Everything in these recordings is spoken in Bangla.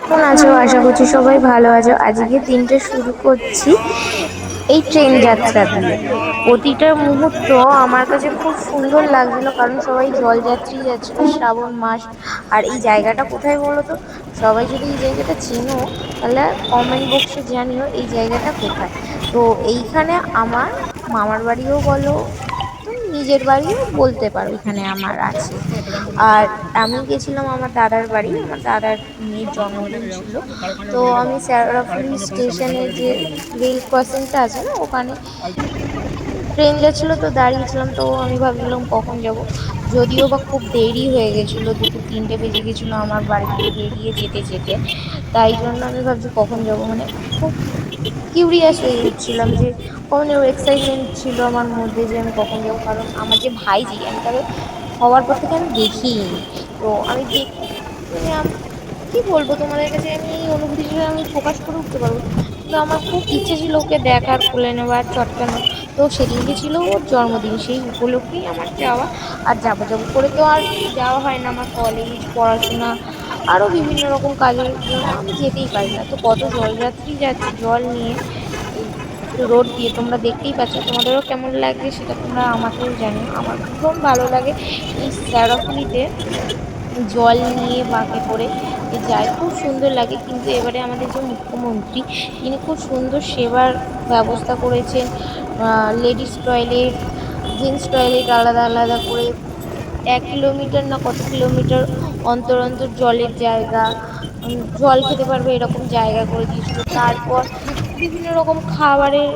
কেমন আছো? আশা করছি সবাই ভালো আছো। আজকে দিনটা শুরু করছি এই ট্রেন যাত্রা দিয়ে। প্রতিটা মুহূর্ত আমার কাছে খুব সুন্দর লাগছিল, কারণ সবাই জলযাত্রী যাচ্ছিল, শ্রাবণ মাস। আর এই জায়গাটা কোথায় বলো তো? সবাই যদি এই জায়গাটা চেনো তাহলে কমেন্ট বক্সে জানিও এই জায়গাটা কোথায়। তো এইখানে আমার মামার বাড়িও বলো, তুমি নিজের বাড়িও বলতে পারো, এখানে আমার আছে। আর আমি গেছিলাম আমার দাদার বাড়ি, আমার দাদার মেয়ের জন্মদিন ছিল। তো আমি শেওড়াফুলি স্টেশনে যে রেল ক্রসিংটা আছে না, ওখানে ট্রেন যাচ্ছিলো, তো দাঁড়িয়েছিলাম। তো আমি ভাবছিলাম কখন যাব, যদিও বা খুব দেরি হয়ে গেছিলো, 2-3টে বেজে গেছিলো আমার বাড়ি থেকে বেরিয়ে যেতে যেতে। তাই জন্য আমি ভাবছি কখন যাব, মানে খুব কিউরিয়াস হয়ে উঠছিলাম যে কখন যাবো। এক্সাইটমেন্ট ছিল আমার মধ্যে যে আমি কখন যাবো, কারণ আমার যে ভাইজি, আমি তাকে হওয়ার পর থেকে আমি দেখিনি। তো আমি দেখ মানে কি বলবো তোমাদের কাছে, আমি এই অনুভূতিটা আমি প্রকাশ করে উঠতে পারবো না। কিন্তু আমার খুব ইচ্ছে ছিল ওকে দেখার, কোলে নেওয়ার, চটকানোর। তো সেদিনকে ছিল ওর জন্মদিন, সেই উপলক্ষেই আমার যাওয়া। আর যাবো যাবো করে তো আর যাওয়া হয় না, আমার কলেজ, পড়াশোনা, আরও বিভিন্ন রকম কাজের জন্য আমি যেতেই পারি না। তো কত জলযাত্রী যাচ্ছে জল নিয়ে এই রোড দিয়ে, তোমরা দেখতেই পাচ্ছ। তোমাদেরও কেমন লাগছে সেটা তোমরা আমাকেও জানিও। আমার ভীষণ ভালো লাগে এই শেওড়াফুলিতে জল নিয়ে বাঁকে করে যায়, খুব সুন্দর লাগে। কিন্তু এবারে আমাদের যে মুখ্যমন্ত্রী, তিনি খুব সুন্দর সেবার ব্যবস্থা করেছেন। লেডিস টয়লেট, জেন্টস টয়লেট আলাদা আলাদা করে 1 কিলোমিটার না কত কিলোমিটার অন্তর অন্তর জলের জায়গা, জল খেতে পারবে এরকম জায়গা করে দিয়েছিল। তারপর বিভিন্ন রকম খাবারের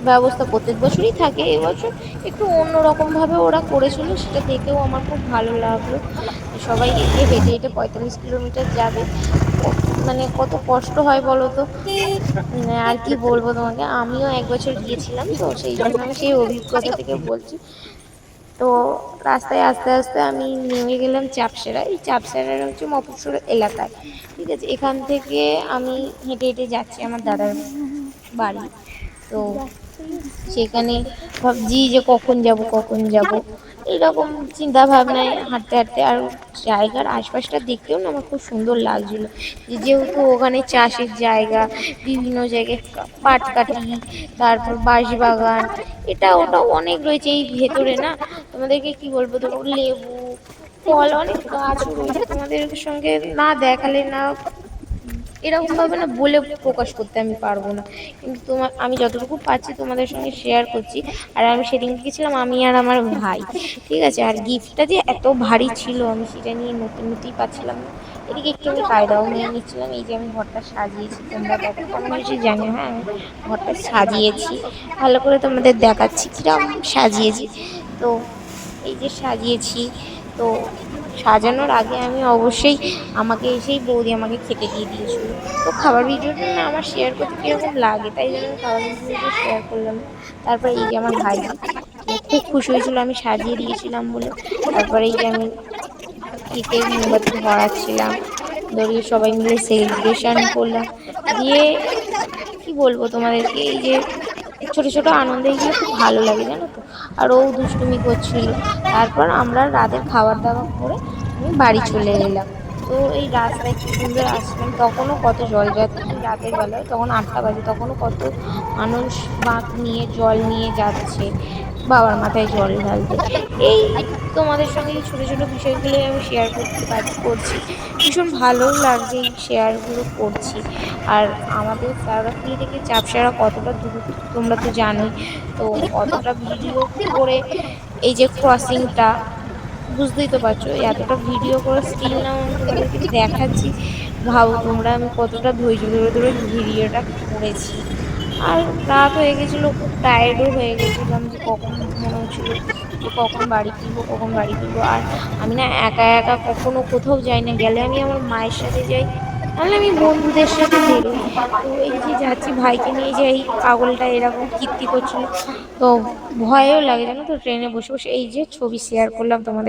ব্যবস্থা প্রত্যেক বছরই থাকে, এবছর একটু অন্যরকম ভাবে ওরা করেছিল, সেটা দেখেও আমার খুব ভালো লাগলো। সবাই এই যে হেঁটে হেঁটে 45 কিলোমিটার যাবে, মানে কত কষ্ট হয় বলো তো। আর কি বলবো তোমাকে, আমিও এক বছর গিয়েছিলাম, তো সেই জন্য আমি সেই অভিজ্ঞতা থেকে বলছি। তো রাস্তায় আস্তে আস্তে আমি নেমে গেলাম চাপসেরা। এই চাপসেরার হচ্ছে মফস্বল এলাকায়, ঠিক আছে। এখান থেকে আমি হেঁটে হেঁটে যাচ্ছি আমার দাদার বাড়ি। তো সেখানে ভাবছি যে কখন যাব কখন যাব, এইরকম চিন্তা ভাবনায় হাঁটতে হাঁটতে। আর জায়গার আশপাশটা দেখতেও না আমার খুব সুন্দর লাগছিল, যেহেতু ওখানে চাষের জায়গা, বিভিন্ন জায়গায় পাটকাঠি, তারপর বাঁশবাগান, এটা ওটা অনেক রয়েছে এই ভেতরে না। তোমাদেরকে কি বলবো, ধরো লেবু, ফল, অনেক গাছও রয়েছে। তোমাদের সঙ্গে না দেখালে না, এরকম ভাবে না বলে প্রকাশ করতে আমি পারবো না। কিন্তু আমি যতটুকু পাচ্ছি তোমাদের সঙ্গে শেয়ার করছি। আর আমি সেদিন গেছিলাম আমি আর আমার ভাই, ঠিক আছে। আর গিফটটা যে এত ভারী ছিল আমি সেটা নিয়ে নিতেই পারছিলাম না। এদিকে একটু আমি কায়দাও নিয়ে নিচ্ছিলাম। এই যে আমি ঘরটা সাজিয়েছি, তোমরা দেখো কেমন হয়েছে জানিও। হ্যাঁ, আমি ঘরটা সাজিয়েছি ভালো করে, তোমাদের দেখাচ্ছি কিরম সাজিয়েছি। তো এই যে সাজিয়েছি, তো সাজানোর আগে আমি অবশ্যই, আমাকে এসেই বৌদি আমাকে খেতে দিয়ে দিয়েছিল। তো খাবার ভিডিওটা না আমার শেয়ার করতে কীরকম লাগে, তাই জন্য আমি খাবার ভিডিওটা শেয়ার করলাম। তারপরে এই যে আমার ভাইজি, তো খুব খুশি হয়েছিল আমি সাজিয়ে দিয়েছিলাম বলে। তারপরে এই যে আমি কেকের মোমবাতি ধরাচ্ছিলাম, ধরিয়ে সবাই মিলে সেলিব্রেশন করলাম। দিয়ে কি বলবো তোমাদেরকে, এই যে ছোট ছোট আনন্দ, এগুলো খুব ভালো লাগে জানো তো। আর ও দুষ্টুমি করছিল। তারপর আমরা রাতের খাবার দাবার করে আমি বাড়ি চলে এলাম। তো এই রাস্তায় কি সুন্দর আসলাম, তখনও কত জলযাত্রী, রাতের বেলায় তখন 8টা বাজে, তখনও কত মানুষ বাঁক নিয়ে জল নিয়ে যাচ্ছে বাবার মাথায় জল ঢালতে। এই তোমাদের সঙ্গে এই ছোটো ছোটো বিষয়গুলোই আমি শেয়ার করছি। ভীষণ ভালোও লাগছে এই শেয়ারগুলো করছি। আর আমাদের শেওড়াফুলি থেকে চাপসারা কতটা দূর তোমরা তো জানোই। তো অতটা ভিডিও করে এই যে ক্রসিংটা, বুঝতেই তো পারছো, এতটা ভিডিও করে স্টিল নাও আমি তোমাদেরকে দেখাচ্ছি। ভাবো তোমরা আমি কতটা ধৈর্য ধরে ধরে ভিডিওটা করেছি। আর রাত হয়ে গেছিলো, খুব টায়ার্ডও হয়ে গেছিলাম, যে কখন মনে হচ্ছিলো যে কখন বাড়ি ফিরবো কখন বাড়ি ফিরবো। আর আমি না একা একা কখনো কোথাও যাই না, গেলে আমি আমার মায়ের সাথে যাই, নাহলে আমি বন্ধুদের সাথে বেরোই। তো এই যে যাচ্ছি ভাইকে নিয়ে, যে এই পাগলটা এরকম কীর্তি করছিল, তো ভয়ও লাগে জানো তো ট্রেনে বসে বসে। এই যে ছবি শেয়ার করলাম তোমাদের।